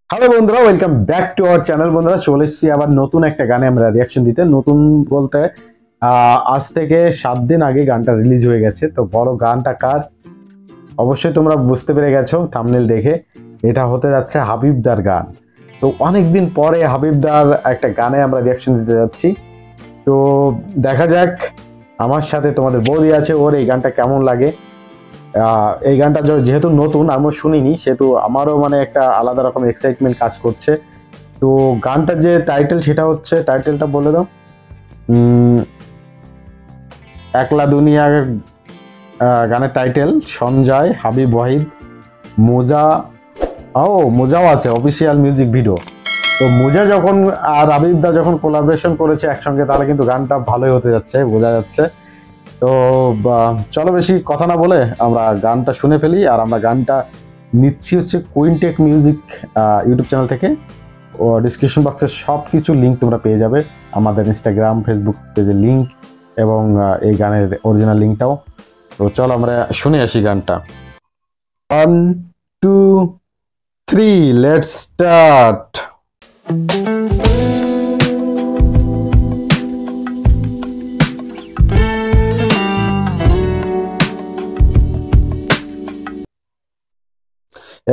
Hello বন্ধুরা, welcome back to our channel. বন্ধুরা, চলে এসেছি আবার নতুন একটা গানে আমরা রিয়াকশন দিতে। নতুন বলতে আজ থেকে 7 দিন আগে গানটা রিলিজ হয়ে গেছে। তো বড় গানটা কার অবশ্যই তোমরা বুঝতে পেরে গেছো থাম্বনেল দেখে। এটা হতে যাচ্ছে হাবিবদার গান। তো অনেক দিন পরে হাবিবদার একটা গানে আমরা রিয়াকশন দিতে যাচ্ছি। তো দেখা যাক, আমার সাথে তোমাদের বৌদি আছে, ওর এই গানটা কেমন লাগে। এই গানটা যেহেতু নতুন, আমিও শুনিনি, সেহেতু আমারও মানে একটা আলাদা রকম এক্সাইটমেন্ট কাজ করছে। তো গানটার যে টাইটেল, সেটা হচ্ছে, টাইটেলটা বলে দাও। একলা দুনিয়ার গানের টাইটেল, সঞ্জয়, হাবিব ওয়াহিদ, মোজাও আছে অফিসিয়াল মিউজিক ভিডিও। তো মোজা যখন আর হাবিবদা যখন কোলাবোরেশন করেছে একসঙ্গে, তাহলে কিন্তু গানটা ভালোই হতে যাচ্ছে, বোঝা যাচ্ছে। তো চলো বেশি কথা না বলে আমরা গানটা শুনে ফেলি। আর আমরা গানটা নিচ্ছি হচ্ছে কুইনটেক মিউজিক ইউটিউব চ্যানেল থেকে। ও ডিসক্রিপশন বক্সে সব কিছু লিঙ্ক তোমরা পেয়ে যাবে, আমাদের ইনস্টাগ্রাম, ফেসবুক পেজের লিঙ্ক এবং এই গানের অরিজিনাল লিঙ্কটাও। তো চলো আমরা শুনে আসি গানটা। 1 2 3 লেটস স্টার্ট।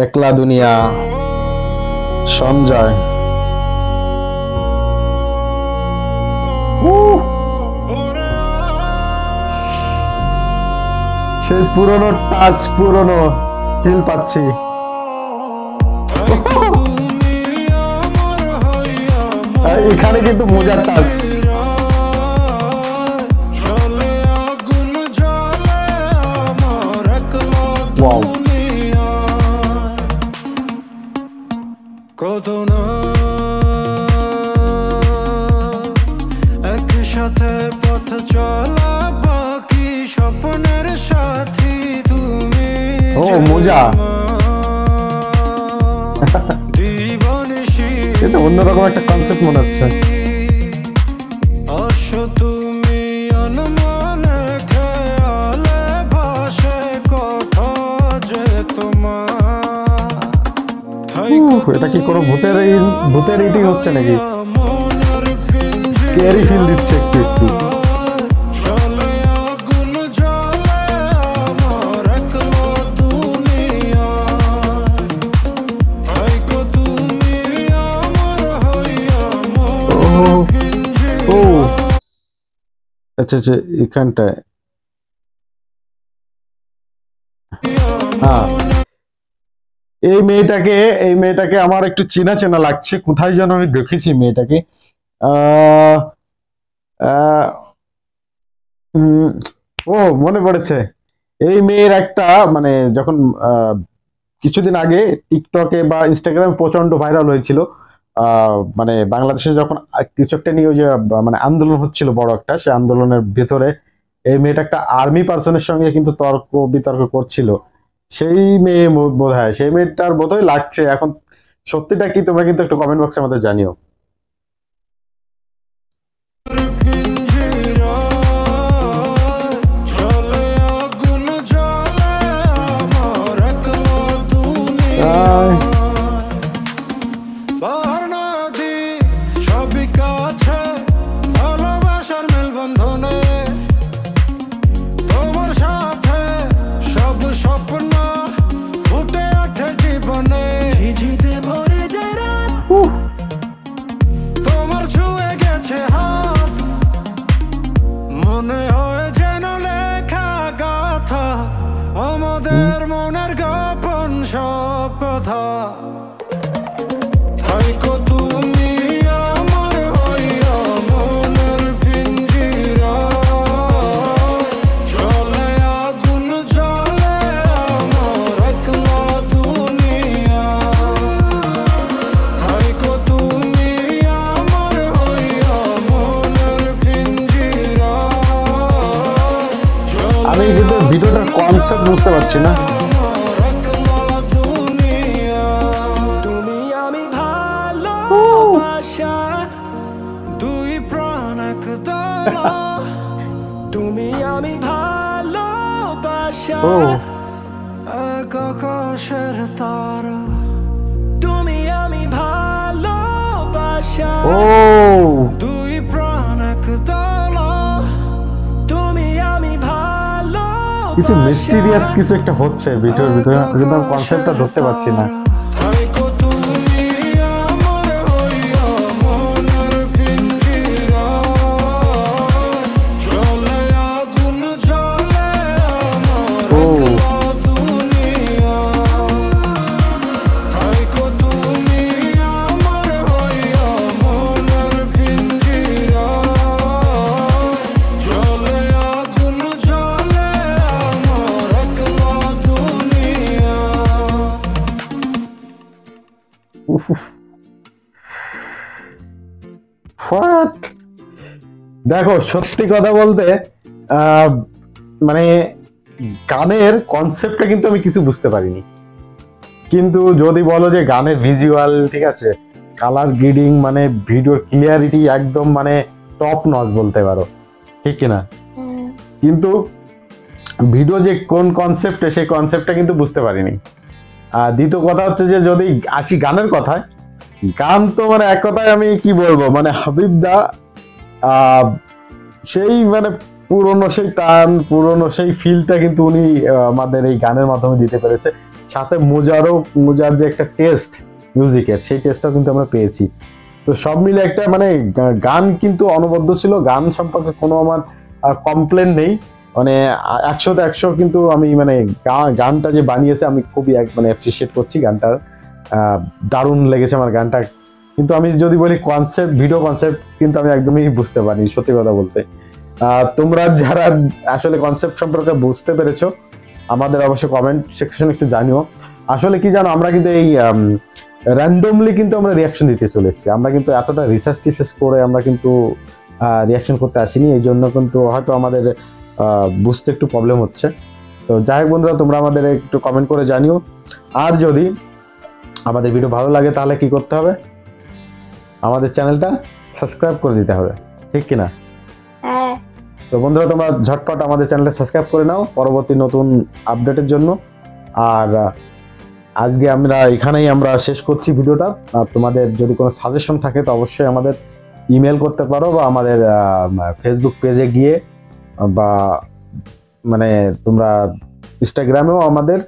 একলা দুনিয়া, সঞ্জয়। সেই পুরনো টাচ, পুরনো ফিল পাচ্ছি। এখানে কিন্তু মজার টাচ। ওয়াও, কত না একসাথে পথ চলা, বাকি স্বপ্নের সাথী তুমি। ও মজা, এটা অন্যরকম একটা কনসেপ্ট মনে হচ্ছে। তুমি অনুমানে খেয়ালে ভাসে কথা যে তোমার। এটা কি কোনো ভূতের ইটিং হচ্ছে নাকি? স্ক্যারি ফিল দিচ্ছে একটু একটু। আচ্ছা আচ্ছা, এখানটায় হ্যাঁ, এই মেয়েটাকে আমার একটু চেনা চেনা লাগছে, কোথায় যেন আমি দেখেছি মেয়েটাকে। ও মনে পড়েছে, এই মেয়ের একটা মানে যখন কিছুদিন আগে টিকটকে বা ইনস্টাগ্রামে প্রচন্ড ভাইরাল হয়েছিল, মানে বাংলাদেশে যখন কিছু একটা নিয়ে ওই যে মানে আন্দোলন হচ্ছিল বড় একটা, সে আন্দোলনের ভেতরে এই মেয়েটা একটা আর্মি পার্সনের সঙ্গে কিন্তু তর্ক বিতর্ক করছিল। সেই মেয়ে বোধহয়, সেই মেয়েটার বোধহয় লাগছে। এখন সত্যিটা কি তোমরা কিন্তু একটু কমেন্ট বক্সে আমাদের জানিও। তোমার ছুঁয়ে গেছে হাত, মনে হয় যেন লেখা গাথা আমাদের মনের গোপন সব কথা। তুমি আমার হইয়া মনের পিঞ্জিরা, চলে আগুন জ্বলে আমার একলা দুনিয়া। তুমি আমার হইয়া মনের পিঞ্জিরা। আমি কিন্তু ভিডিওটার কনসেপ্ট বুঝতে পারছি না। দুই প্রাণ একদলা, তুমি আমি ভালোবাসা, এক আকাশের তারা। তুমি আমি ও দুই প্রাণ এক দলা, তুমি আমি ভালো কিছু মিস্টিরিয়াস কিছু একটা হচ্ছে ভিডিওর ভিতরে, কিন্তু আমি কনসেপ্টটা ধরতে পারছি না। What? দেখো সত্যি কথা বলতে মানে গানের কনসেপ্টটা কিন্তু আমি কিছু বুঝতে পারিনি, কিন্তু যদি বলো যে গানের ভিজুয়াল ঠিক আছে, কালার গ্রেডিং মানে ভিডিওর ক্লিয়ারিটি একদম মানে টপ নচ বলতে পারো, ঠিক কিনা? কিন্তু ভিডিও যে কোন কনসেপ্টে সেই কনসেপ্টটা কিন্তু বুঝতে পারিনি। আর দ্বিতীয় কথা হচ্ছে যে যদি আসি গানের কথায়, গান তো মানে এক কথায় আমি কি বলবো, মানে হাবিব দা সেই মানে পুরনো সেই টান, পুরনো সেই ফিলটা কিন্তু উনি আমাদের এই গানের মাধ্যমে দিতে পেরেছে। সাথে মুজার যে একটা টেস্ট মিউজিকের, সেই টেস্টটাও কিন্তু আমরা পেয়েছি। তো সব মিলে একটা মানে গান কিন্তু অনবদ্য ছিল, গান সম্পর্কে কোনো আমার কমপ্লেন নেই, মানে 100তে 100 কিন্তু আমি মানে গানটা যে বানিয়েছে আমি খুবই মানে অ্যাপ্রিসিয়েট করছি গানটার, দারুণ লেগেছে আমার গানটা। কিন্তু আমি যদি বলি কনসেপ্ট, ভিডিও কনসেপ্ট কিন্তু আমি একদমই বুঝতে পারিনি সত্যি কথা বলতে। তোমরা যারা আসলে কনসেপ্ট সম্পর্কে বুঝতে পেরেছো আমাদের অবশ্যই কমেন্ট সেকশনে একটু জানিও। আসলে কি জানো, আমরা কিন্তু এই র্যান্ডমলি কিন্তু আমরা রিয়াকশন দিতে চলে এসেছি, আমরা কিন্তু এতটা রিসার্চ টিসার্চ করে আমরা কিন্তু রিয়াকশন করতে আসিনি, এই জন্য কিন্তু হয়তো আমাদের বুঝতে একটু প্রবলেম হচ্ছে। তো যাই হোক বন্ধুরা, তোমরা আমাদের একটু কমেন্ট করে জানিও। আর যদি আমাদের ভিডিও ভালো লাগে তাহলে কি করতে হবে, আমাদের চ্যানেলটা সাবস্ক্রাইব করে দিতে হবে, ঠিক কিনা? তো বন্ধুরা তোমরা ঝটপট আমাদের চ্যানেলটা সাবস্ক্রাইব করে নাও পরবর্তী নতুন আপডেটের জন্য। আর আজকে আমরা এখানেই আমরা শেষ করছি ভিডিওটা। আর তোমাদের যদি কোনো সাজেশন থাকে তো অবশ্যই আমাদের ইমেল করতে পারো, বা আমাদের ফেসবুক পেজে গিয়ে, বা মানে তোমরা ইনস্টাগ্রামেও আমাদের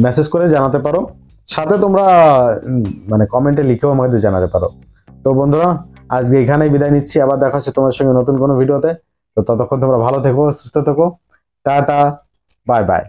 মেসেজ করে জানাতে পারো, সাথে তোমরা মানে কমেন্টে লিখেও আমাদের জানাতে পারো। তো বন্ধুরা আজকে এখানেই বিদায় নিচ্ছি, আবার দেখা হচ্ছে তোমার সঙ্গে নতুন কোনো ভিডিওতে। তো ততক্ষণ তোমরা ভালো থেকো, সুস্থ থেকো, টাটা, বাই বাই।